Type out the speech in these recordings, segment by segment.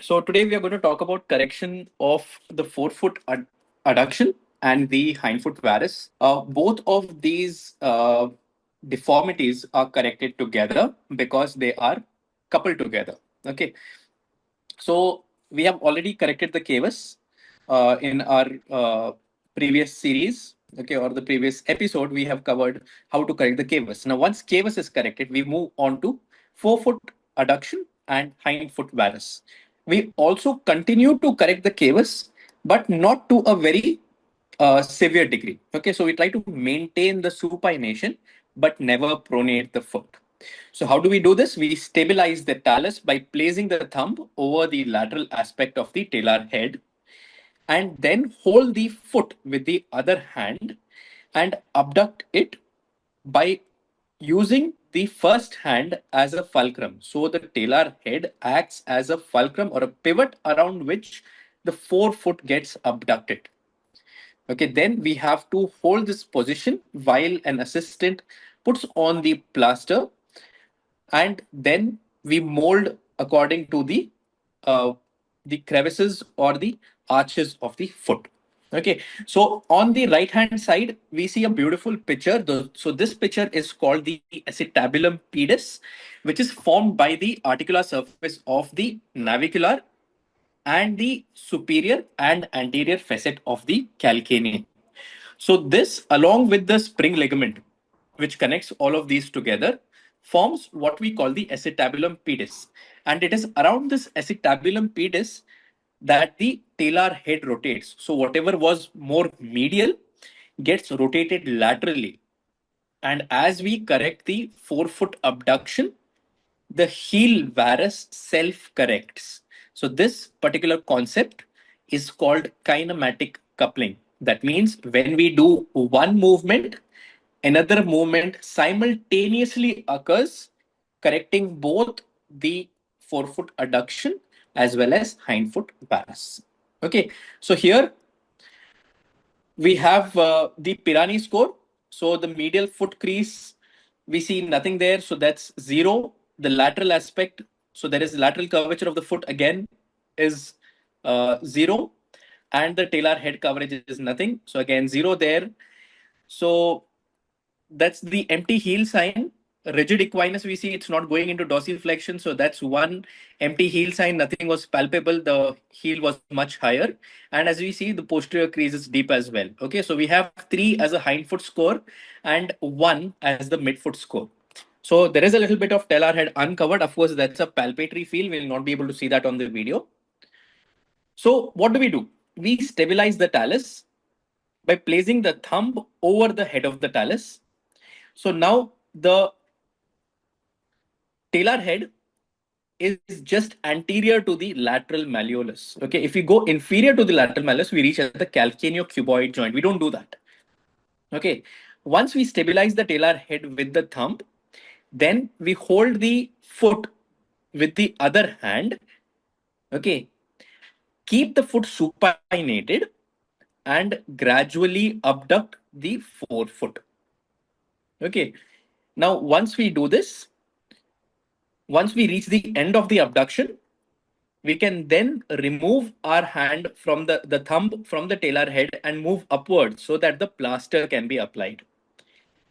So today we are going to talk about correction of the forefoot adduction and the hindfoot varus. Both of these deformities are corrected together because they are coupled together. Okay, so we have already corrected the cavus in our previous series. Okay, or the previous episode, we have covered how to correct the cavus. Now, once cavus is corrected, we move on to forefoot adduction and hindfoot varus. We also continue to correct the cavus, but not to a very severe degree. Okay, so we try to maintain the supination, but never pronate the foot. So how do we do this? We stabilize the talus by placing the thumb over the lateral aspect of the talar head and then hold the foot with the other hand and abduct it by using the first hand as a fulcrum. So the talar head acts as a fulcrum or a pivot around which the forefoot gets abducted. Okay, then we have to hold this position while an assistant puts on the plaster, and then we mold according to the crevices or the arches of the foot. Okay, so on the right hand side we see a beautiful picture. So this picture is called the acetabulum pedis, which is formed by the articular surface of the navicular and the superior and anterior facet of the calcaneum. So this, along with the spring ligament, which connects all of these together, forms what we call the acetabulum pedis. And it is around this acetabulum pedis that the talar head rotates. So whatever was more medial gets rotated laterally. And as we correct the forefoot abduction, the heel varus self corrects. So this particular concept is called kinematic coupling. That means when we do one movement, another movement simultaneously occurs, correcting both the forefoot adduction as well as hindfoot varus. Okay, so here we have the Pirani score. So the medial foot crease, we see nothing there. So that's 0. The lateral aspect, so there is lateral curvature of the foot again is 0. And the talar head coverage is nothing. So again, 0 there. So that's the empty heel sign. Rigid equinus, we see it's not going into dorsiflexion. So that's one empty heel sign. Nothing was palpable. The heel was much higher. And as we see, the posterior crease is deep as well. Okay, so we have 3 as a hindfoot score and 1 as the midfoot score. So there is a little bit of talar head uncovered. Of course, that's a palpatory feel. We'll not be able to see that on the video. So what do? We stabilize the talus by placing the thumb over the head of the talus. So now the talar head is just anterior to the lateral malleolus. Okay, if we go inferior to the lateral malleolus, we reach at the calcaneocuboid joint. We don't do that. Okay, once we stabilize the talar head with the thumb, then we hold the foot with the other hand. Okay, keep the foot supinated and gradually abduct the forefoot. Okay, now once we do this, once we reach the end of the abduction, we can then remove our hand from the thumb from the talar head and move upwards so that the plaster can be applied.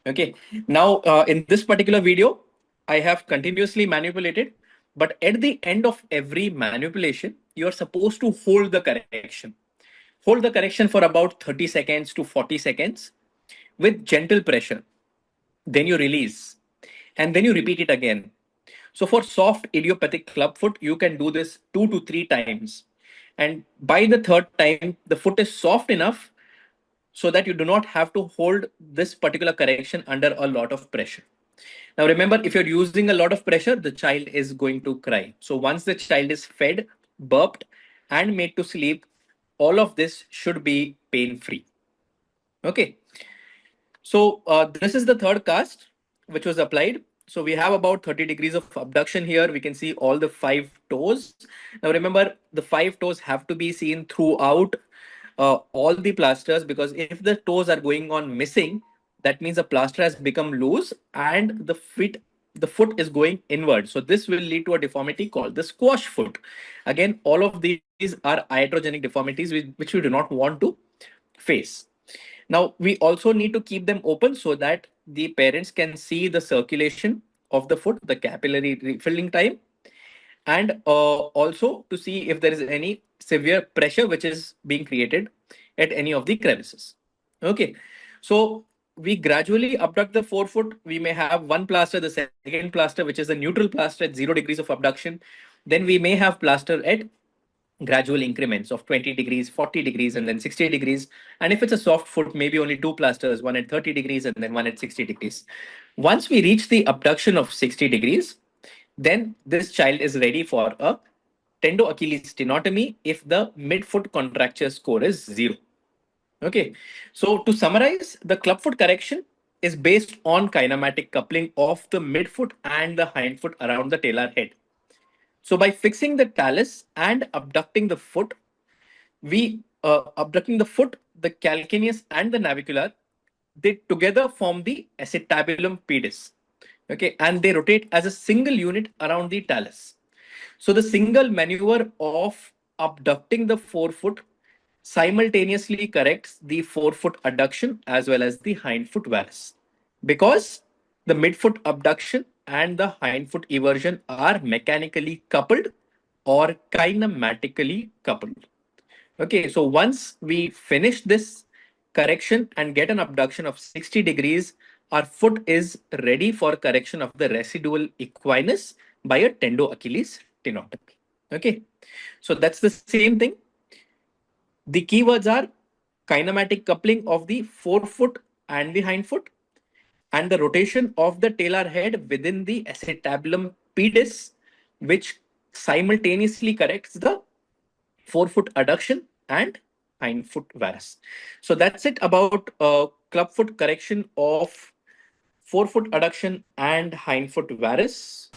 Okay, now in this particular video, I have continuously manipulated, but at the end of every manipulation, you're supposed to hold the correction. Hold the correction for about 30 seconds to 40 seconds with gentle pressure. Then you release and then you repeat it again. So for soft idiopathic clubfoot, you can do this 2 to 3 times. And by the third time, the foot is soft enough so that you do not have to hold this particular correction under a lot of pressure. Now remember, if you're using a lot of pressure, the child is going to cry. So once the child is fed, burped, and made to sleep, all of this should be pain-free. Okay. So this is the third cast which was applied. So we have about 30 degrees of abduction here. We can see all the 5 toes. Now remember, the 5 toes have to be seen throughout all the plasters, because if the toes are going on missing, that means the plaster has become loose and the fit the foot is going inward. So this will lead to a deformity called the squash foot. Again, all of these are iatrogenic deformities which we do not want to face. Now, we also need to keep them open so that the parents can see the circulation of the foot, the capillary refilling time, and also to see if there is any severe pressure which is being created at any of the crevices. Okay, so we gradually abduct the forefoot. We may have one plaster, the second plaster, which is the neutral plaster at 0 degrees of abduction. Then we may have plaster at gradual increments of 20 degrees, 40 degrees, and then 60 degrees. And if it's a soft foot, maybe only two plasters, one at 30 degrees and then one at 60 degrees. Once we reach the abduction of 60 degrees, then this child is ready for a tendo Achilles tenotomy if the midfoot contracture score is 0. Okay, so to summarize, the clubfoot correction is based on kinematic coupling of the midfoot and the hindfoot around the talar head. So by fixing the talus and abducting the foot, the calcaneus and the navicular, they together form the acetabulum pedis. Okay, and they rotate as a single unit around the talus. So the single maneuver of abducting the forefoot simultaneously corrects the forefoot adduction as well as the hindfoot varus, because the midfoot abduction and the hindfoot eversion are mechanically coupled or kinematically coupled. Okay, so once we finish this correction and get an abduction of 60 degrees, our foot is ready for correction of the residual equinus by a tendo Achilles tenotomy. Okay, so that's the same thing. The keywords are kinematic coupling of the forefoot and the hindfoot, and the rotation of the talar head within the acetabulum pedis, which simultaneously corrects the forefoot adduction and hindfoot varus. So that's it about clubfoot correction of forefoot adduction and hindfoot varus.